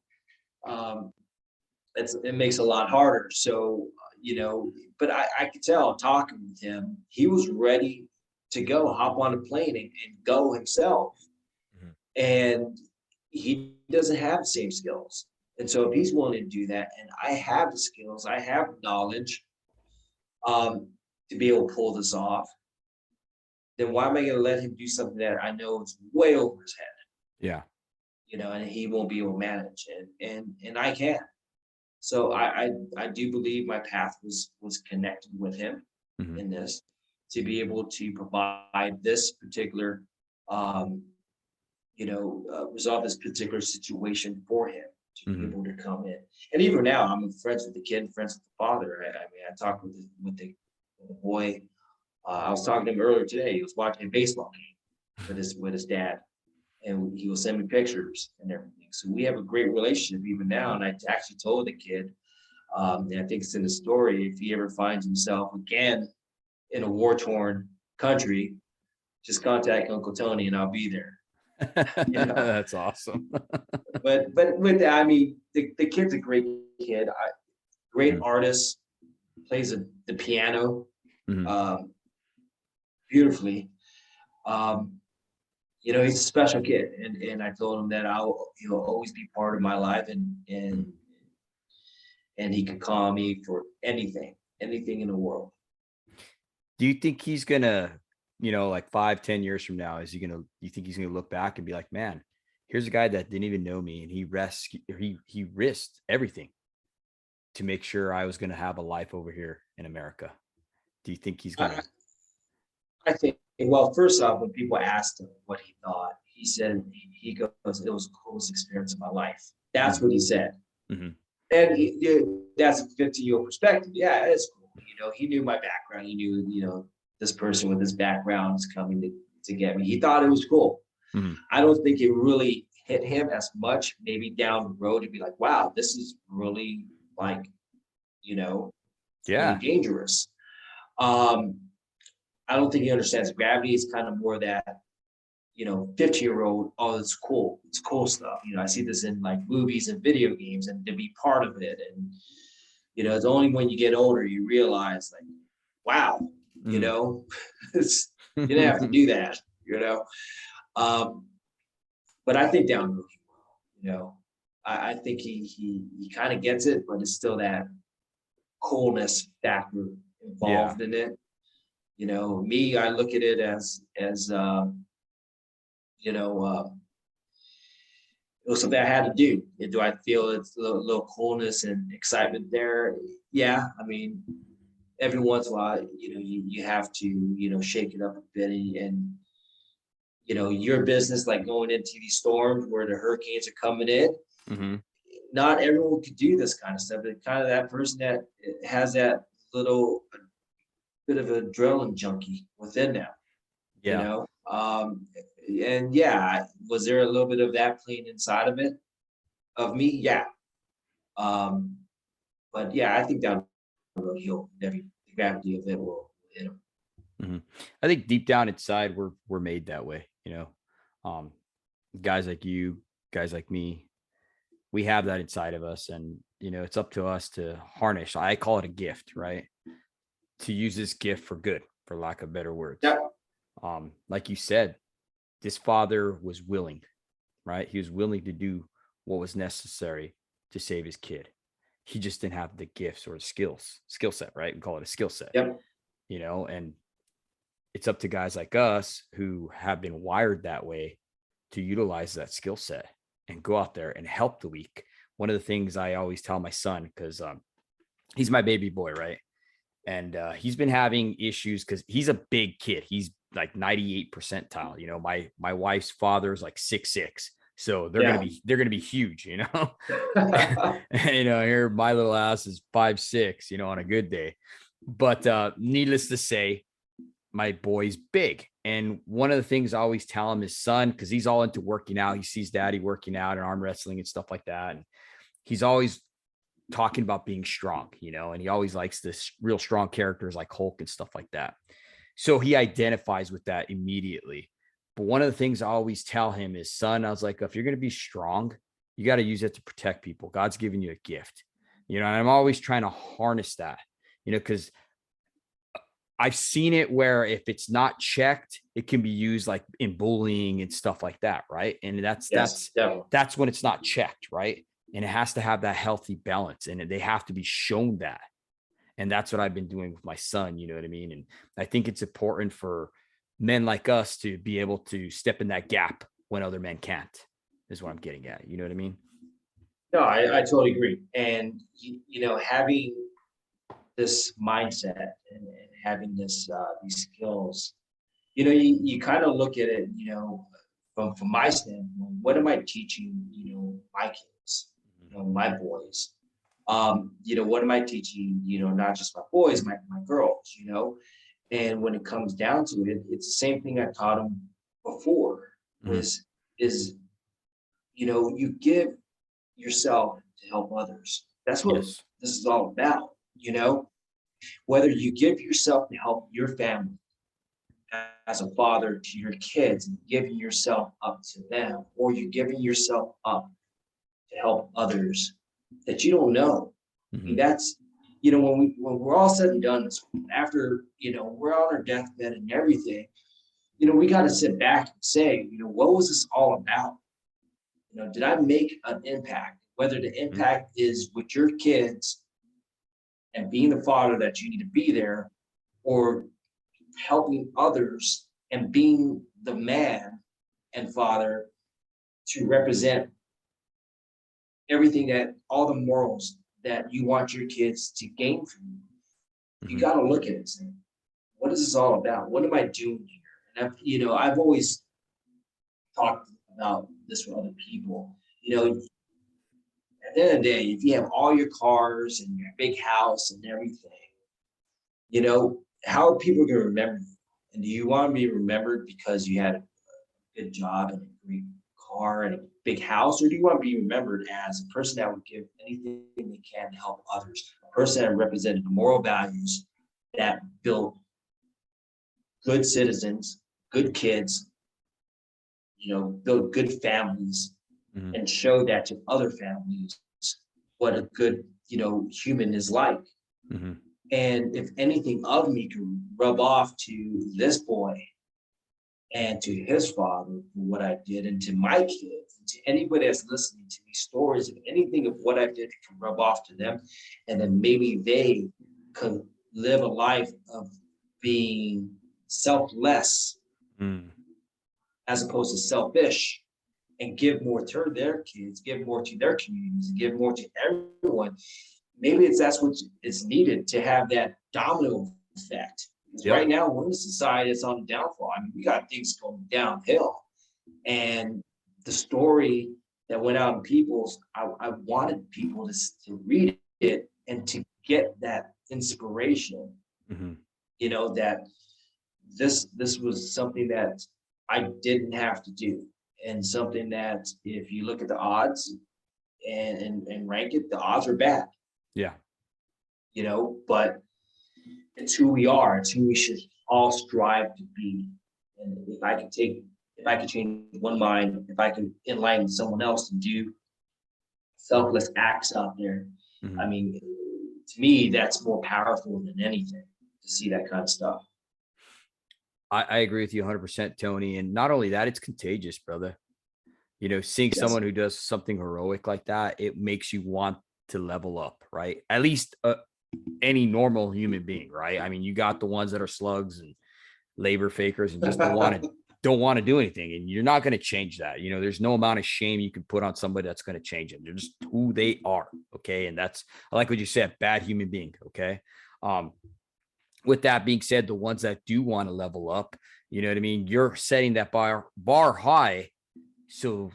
It makes it a lot harder. So, but I could tell talking with him, he was ready to go, hop on a plane and go himself. Mm-hmm. And he doesn't have the same skills. And so if he's willing to do that, and I have the skills, I have knowledge to be able to pull this off, then why am I going to let him do something that I know is way over his head? Yeah. And he won't be able to manage it. And I can. So I do believe my path was connected with him. Mm-hmm. in this, to be able to provide this particular, resolve this particular situation for him. to be Mhm. able to come in. And even now, I'm friends with the kid, friends with the father. I mean, I talked with the boy. I was talking to him earlier today. He was watching a baseball game with his dad, and he will send me pictures and everything. So we have a great relationship even now. And I actually told the kid, and I think it's in the story, if he ever finds himself again in a war-torn country, just contact Uncle Tony and I'll be there. You know, That's awesome. but with that, I mean, the kid's a great kid, great Mhm. artist, plays the piano Mhm. um, beautifully. Um, you know, he's a special kid, and I told him that he'll always be part of my life, Mhm. and he could call me for anything in the world. Do you think he's gonna, like 5, 10 years from now, you think he's gonna look back and be like, man, here's a guy that didn't even know me and he risked everything to make sure I was gonna have a life over here in America. Do you think he's I, gonna? I think, well, first off, when people asked him what he thought, he said, he goes, it was the coolest experience of my life. That's what Mhm. he said. Mhm. And that's a 50-year perspective. Yeah, it's cool. You know, he knew my background. He knew, this person with this background is coming to get me. He thought it was cool. Mhm. I don't think it really hit him as much, maybe down the road to be like, wow, this is really like, you know, really Yeah. dangerous. Um, I don't think he understands gravity. It's kind of more that, 50-year-old, oh, it's cool. It's cool stuff. I see this in like movies and video games and to be part of it. And, it's only when you get older you realize like, wow, you Mhm. know, it's, you didn't have to do that, you know. Um, but I think down the road he will, I think he kind of gets it, but it's still that coolness factor Yeah. involved in it. Me, I look at it as you know, it was something I had to do. And do I feel it's a little coolness and excitement there? Yeah, I mean, every once in a while, you have to, shake it up a bit and your business, like going into these storms where the hurricanes are coming in. Mhm. Not everyone could do this kind of stuff. It's kind of that person that has that little bit of adrenaline junkie within them, you Yeah. know. And yeah, was there a little bit of that playing inside of it of me? Yeah. Um, but yeah, I think down the road the gravity of it will hit him. Mhm. I think deep down inside, we're made that way. Um, guys like you, guys like me, we have that inside of us, and it's up to us to harness. I call it a gift, right? To use this gift for good, for lack of better words. Yep. Like you said, this father was willing, right? He was willing to do what was necessary to save his kid. He just didn't have the gifts or the skill set, right? We call it a skill set, Yep. and it's up to guys like us who have been wired that way to utilize that skill set and go out there and help the weak. One of the things I always tell my son, because he's my baby boy, right? And he's been having issues because he's a big kid. He's like 98 percentile. My wife's father is like 6'6". So Yeah. they're gonna be huge, and, here my little ass is 5'6", on a good day. But needless to say, my boy's big. And one of the things I always tell him is, son, because he's all into working out. He sees daddy working out and arm wrestling and stuff like that. And he's always talking about being strong, and he always likes this real strong characters like Hulk and stuff like that. So he identifies with that immediately. But one of the things I always tell him is, son, I was like, if you're going to be strong, you got to use it to protect people. God's given you a gift, and I'm always trying to harness that, because I've seen it where if it's not checked, it can be used like in bullying and stuff like that, right? And that's Yes, that's definitely. that's when it's not checked, right? And it has to have that healthy balance, and they have to be shown that. And that's what I've been doing with my son, you know what I mean? And I think it's important for men like us to be able to step in that gap when other men can't, is what I'm getting at. You know what I mean? No, I totally agree. And having this mindset and having these skills, you kind of look at it, from my standpoint, what am I teaching, my kids? my boys. What am I teaching, not just my boys, my girls, and when it comes down to it, it's the same thing I taught them before was, is, you give yourself to help others. That's what Yes. this is all about, whether you give yourself to help your family as a father to your kids and giving yourself up to them, or you're giving yourself up to help others that you don't know. I mean, that's, when we're all said and done, after, we're on our deathbed and everything, we got to sit back and say, what was this all about? Did I make an impact? Whether the impact is with your kids and being the father that you need to be there, or helping others and being the man and father to represent everything, that all the morals that you want your kids to gain from you. You got to look at it and say, what is this all about? What am I doing here? And I've always talked about this with other people. At the end of the day, if you have all your cars and your big house and everything, how are people going to remember you? And do you want to be remembered because you had a good job and a great car and a big house, or do you want to be remembered as a person that would give anything they can to help others, a person that represented the moral values that built good citizens, good kids, build good families, and show that to other families what a good, human is like. And if anything of me can rub off to this boy and to his father for what I did, and to my kids, and to anybody that's listening to these stories, if anything of what I did can rub off to them, and then maybe they could live a life of being selfless as opposed to selfish, and give more to their kids, give more to their communities, give more to everyone. Maybe that's what is needed to have that domino effect. Yep. Right now, we're in a society that's on the downfall. I mean, we got things going downhill. And the story that went out in People's, I wanted people to read it and to get that inspiration, that this was something that I didn't have to do. And something that if you look at the odds and rank it, the odds are bad. Yeah. But it's who we are. It's who we should all strive to be. And if I could change one mind, if I could enlighten someone else and do selfless acts out there, I mean, to me, that's more powerful than anything, to see that kind of stuff. I agree with you 100%, Tony. And not only that, it's contagious, brother. Seeing someone who does something heroic like that, it makes you want to level up, right? At least any normal human being, right? I mean, you got the ones that are slugs and labor fakers and just don't want to do anything. And you're not going to change that. There's no amount of shame you can put on somebody that's going to change them. They're just who they are. Okay. And I like what you said, bad human being. Okay. With that being said, the ones that do want to level up, you know what I mean? You're setting that bar high. So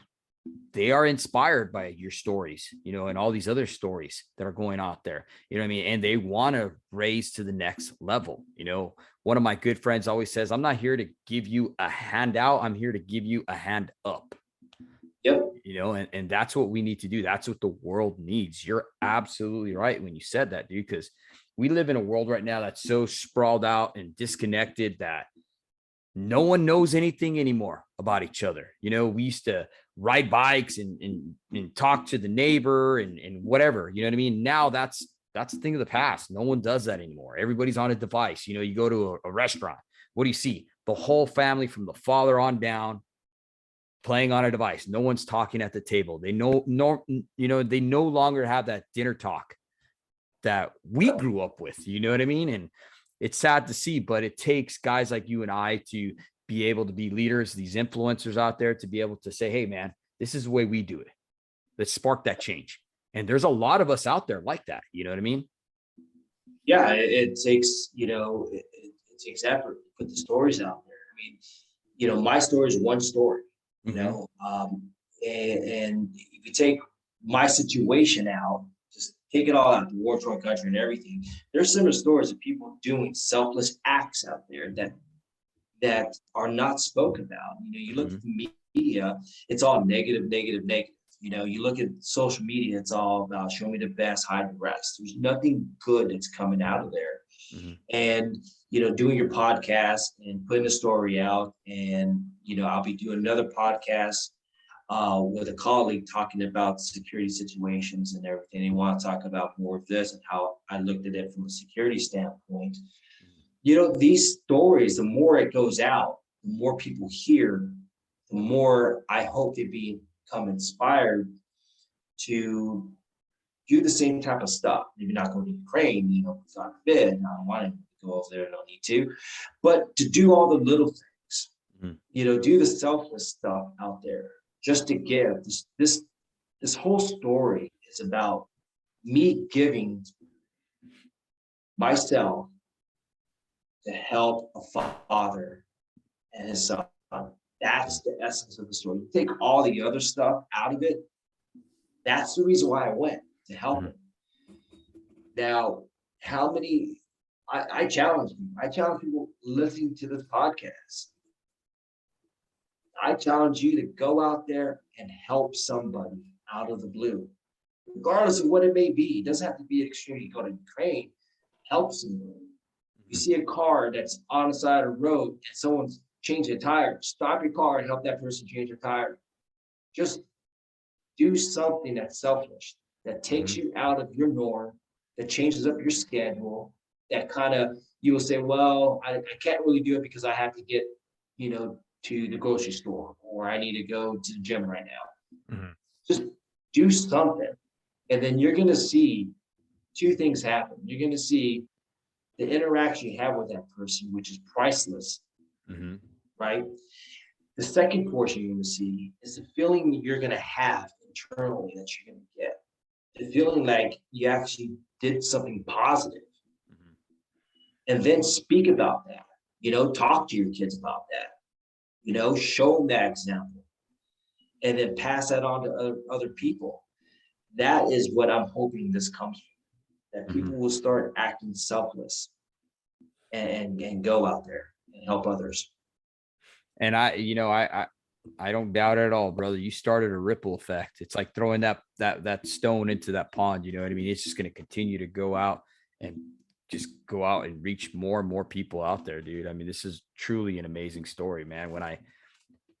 they are inspired by your stories, and all these other stories that are going out there, you know what I mean? And they want to raise to the next level. One of my good friends always says, I'm not here to give you a handout. I'm here to give you a hand up. Yep. And that's what we need to do. That's what the world needs. You're absolutely right when you said that, dude, because we live in a world right now that's so sprawled out and disconnected that no one knows anything anymore about each other. We used to ride bikes and talk to the neighbor and whatever, you know what I mean? Now that's a thing of the past. No one does that anymore. Everybody's on a device. You go to a restaurant. What do you see? The whole family from the father on down playing on a device. No one's talking at the table. They they no longer have that dinner talk that we grew up with, you know what I mean? And it's sad to see, but it takes guys like you and I to be able to be leaders, these influencers out there, to be able to say, hey man, this is the way we do it. Let's spark that change. And there's a lot of us out there like that. You know what I mean? Yeah, it takes, it takes effort to put the stories out there. I mean, my story is one story, and if you take my situation out, just take it all out, the war torn country and everything. There's similar stories of people doing selfless acts out there that are not spoken about. You look at the media, it's all negative, negative, negative. You look at social media, it's all about show me the best, hide the rest. There's nothing good that's coming out of there. And, doing your podcast and putting a story out, and, I'll be doing another podcast with a colleague talking about security situations and everything. They want to talk about more of this and how I looked at it from a security standpoint. These stories, the more it goes out, the more people hear, the more I hope they become inspired to do the same type of stuff. Maybe not go to Ukraine, God forbid. I don't want to go over there, I don't need to. But to do all the little things, do the selfless stuff out there just to give. This whole story is about me giving myself to help a father and his son. That's the essence of the story. You take all the other stuff out of it. That's the reason why I went, to help him. Now, how many, I challenge you. I challenge people listening to this podcast. I challenge you to go out there and help somebody out of the blue, regardless of what it may be. It doesn't have to be extreme. You go to Ukraine, help somebody. You see a car that's on the side of the road and someone's changing a tire, stop your car and help that person change their tire. Just do something that's selfish, that takes you out of your norm, that changes up your schedule, that kind of, you will say, well, I can't really do it because I have to get, to the grocery store, or I need to go to the gym right now. Just do something. And then you're going to see two things happen. You're going to see the interaction you have with that person, which is priceless, right? The second portion you're going to see is the feeling that you're going to have internally that you're going to get. The feeling like you actually did something positive. And then speak about that, talk to your kids about that, show them that example, and then pass that on to other people. That is what I'm hoping this comes from, that people will start acting selfless and go out there and help others. And I don't doubt it at all, brother. You started a ripple effect. It's like throwing that stone into that pond. You know what I mean? It's just going to continue to go out and just go out and reach more and more people out there, dude. I mean, this is truly an amazing story, man. When I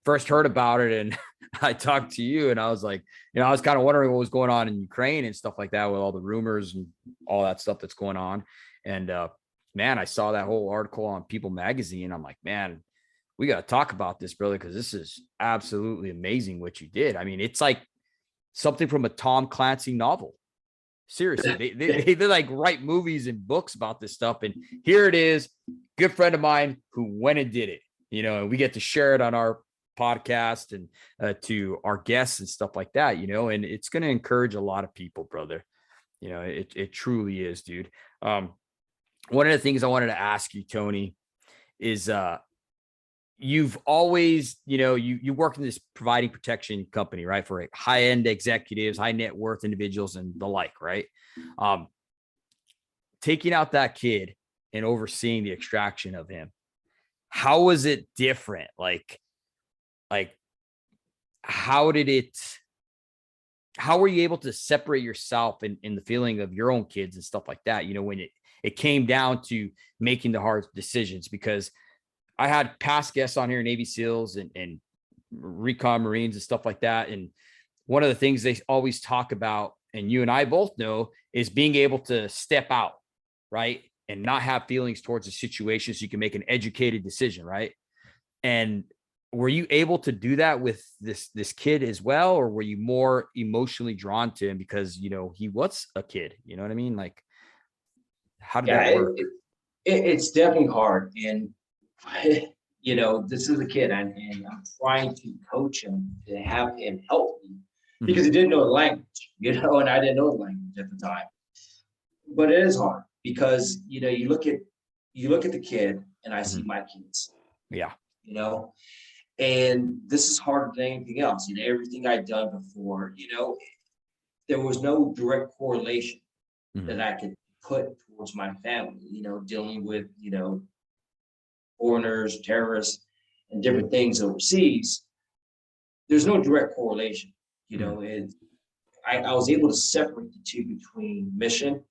first heard about it and I talked to you, and I was like, I was kind of wondering what was going on in Ukraine and stuff like that with all the rumors and all that stuff that's going on. And man, I saw that whole article on People Magazine. I'm like, man, we got to talk about this, brother, because this is absolutely amazing what you did. I mean, it's like something from a Tom Clancy novel. Seriously, they like write movies and books about this stuff. And here it is, good friend of mine who went and did it, and we get to share it on our podcast and to our guests and stuff like that, and it's going to encourage a lot of people, brother. It truly is, dude. One of the things I wanted to ask you, Tony, is you've always, you work in this providing protection company, right? For high-end executives, high net worth individuals and the like, right? Taking out that kid and overseeing the extraction of him, how was it different? Like how were you able to separate yourself in the feeling of your own kids and stuff like that? When it came down to making the hard decisions, because I had past guests on here, Navy SEALs and recon Marines and stuff like that. And one of the things they always talk about, and you and I both know, is being able to step out, right? And not have feelings towards a situation so you can make an educated decision, right? And were you able to do that with this kid as well? Or were you more emotionally drawn to him because, he was a kid? You know what I mean? Like, how did that work? It's definitely hard. And this is a kid, and I'm trying to coach him to have him help me because he didn't know the language, and I didn't know the language at the time. But it is hard because, you look at the kid and I see my kids. Yeah. And this is harder than anything else. Everything I'd done before, there was no direct correlation Mhm. that I could put towards my family, dealing with, foreigners, terrorists, and different things overseas. There's no direct correlation. Mhm. I was able to separate the two between mission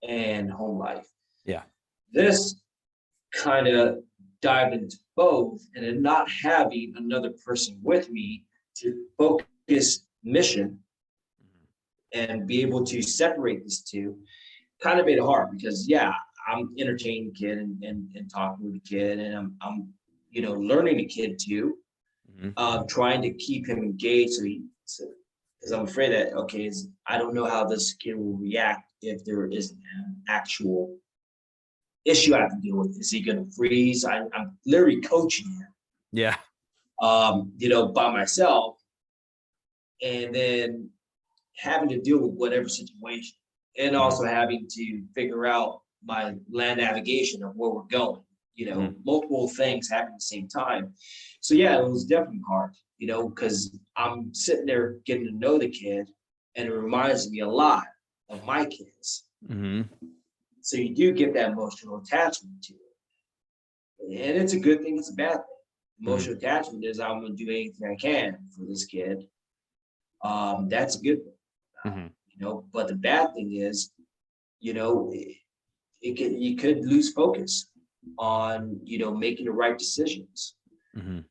and home life. Yeah. This kind of dived into both, and then not having another person with me to focus mission and be able to separate these two kind of made it hard because I'm entertaining the kid and talking with the kid, and I'm learning the kid too, Mhm. trying to keep him engaged because I'm afraid that I don't know how this kid will react if there is an actual issue I have to deal with. Is he going to freeze? I'm literally coaching him, Yeah. by myself, and then having to deal with whatever situation, and Mhm. also having to figure out my land navigation of where we're going. Mhm. Multiple things happen at the same time. So yeah, it was definitely hard. Because I'm sitting there getting to know the kid, and it reminds me a lot of my kids. Mhm. So you do get that emotional attachment to it, and it's a good thing. It's a bad thing. Mhm. Emotional attachment is I'm going to do anything I can for this kid. That's a good thing. Mhm. But the bad thing is, you could lose focus on making the right decisions, Mhm.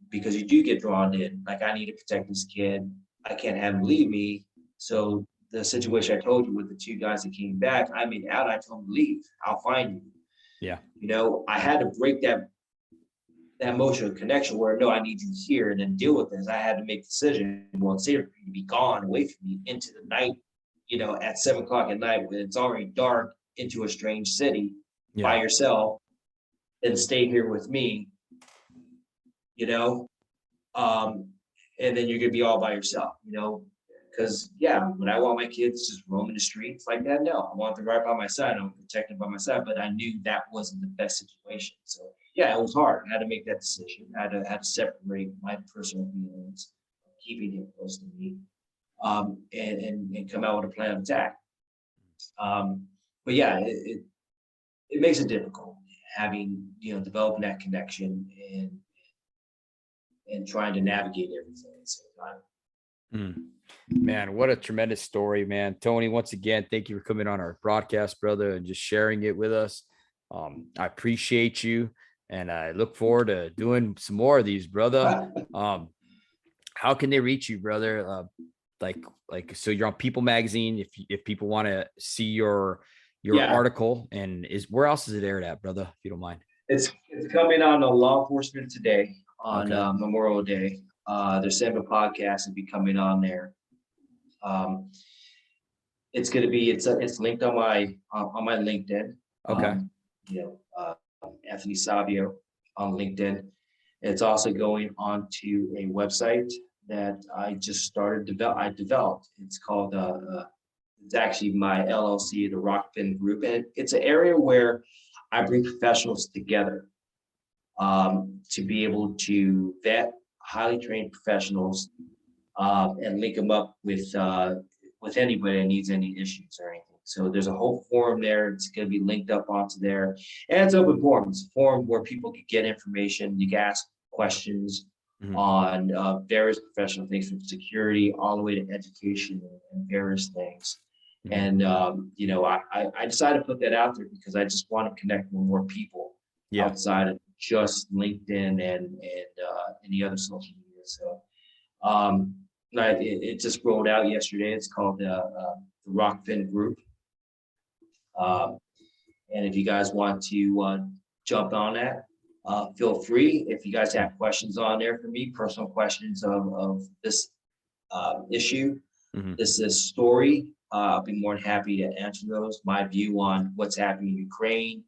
because you do get drawn in. Like, I need to protect this kid. I can't have him leave me. So the situation I told you with the two guys that came back, I made out. I told them to leave. I'll find you. Yeah. I had to break that emotional connection where no, I need you here and then deal with this. I had to make a decision. Well, it's safer for you to be gone away from me into the night, at 7 o'clock at night when it's already dark, into a strange city by Yeah. yourself, than stay here with me, you know, um, and then you're gonna be all by yourself, because when I want my kids just roaming the streets like that, no, I want them right by my side. I'm protected by my side, but I knew that wasn't the best situation. So yeah, it was hard. I had to make that decision. I had to separate my personal feelings, keeping him close to me, and come out with a plan of attack. But yeah, it makes it difficult having developing that connection and trying to navigate everything at the same time. Mm. Man, what a tremendous story, man. Tony, once again, thank you for coming on our broadcast, brother, and just sharing it with us. I appreciate you, and I look forward to doing some more of these, brother. Um, how can they reach you, brother? Like, so you're on People Magazine. If people want to see your Yeah, article, and where else is it aired at, brother? If you don't mind. it's coming on Law Enforcement Today on Okay. Memorial Day. Their seven podcast will be coming on there. Um, it's going to be it's linked on my LinkedIn. Okay. You know, Anthony Sabio on LinkedIn. It's also going on to a website that I just started I developed. It's called it's actually my LLC, the Rockfin Group, and it's an area where I bring professionals together, to be able to vet highly trained professionals, and link them up with anybody that needs any issues or anything. So there's a whole forum there. It's going to be linked up onto there, and it's open forum. It's a forum where people can get information. You can ask questions Mhm. on various professional things, from security all the way to education and various things. Mhm. And I decided to put that out there because I just want to connect with more people Yeah. outside of just LinkedIn and any other social media. So um, it just rolled out yesterday. It's called the Rockfin Group. Um, and if you guys want to jump on that, feel free. If you guys have questions on there for me, personal questions of this issue, Mhm. this story, I'll be more than happy to answer those. My view on what's happening in Ukraine,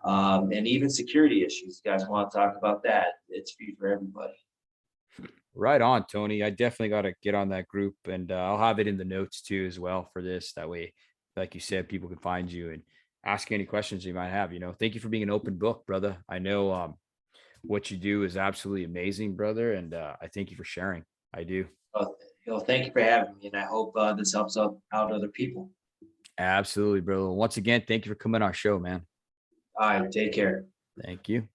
and even security issues. You guys want to talk about that? It's free for everybody. Right on, Tony. I definitely got to get on that group, and I'll have it in the notes too as well for this. That way, like you said, people can find you and ask any questions you might have. Thank you for being an open book, brother. I know what you do is absolutely amazing, brother, and I thank you for sharing. I do. Oh, Thank you for having me, and I hope this helps out other people. Absolutely, bro. Once again, thank you for coming on our show, man. All right, take care. Thank you.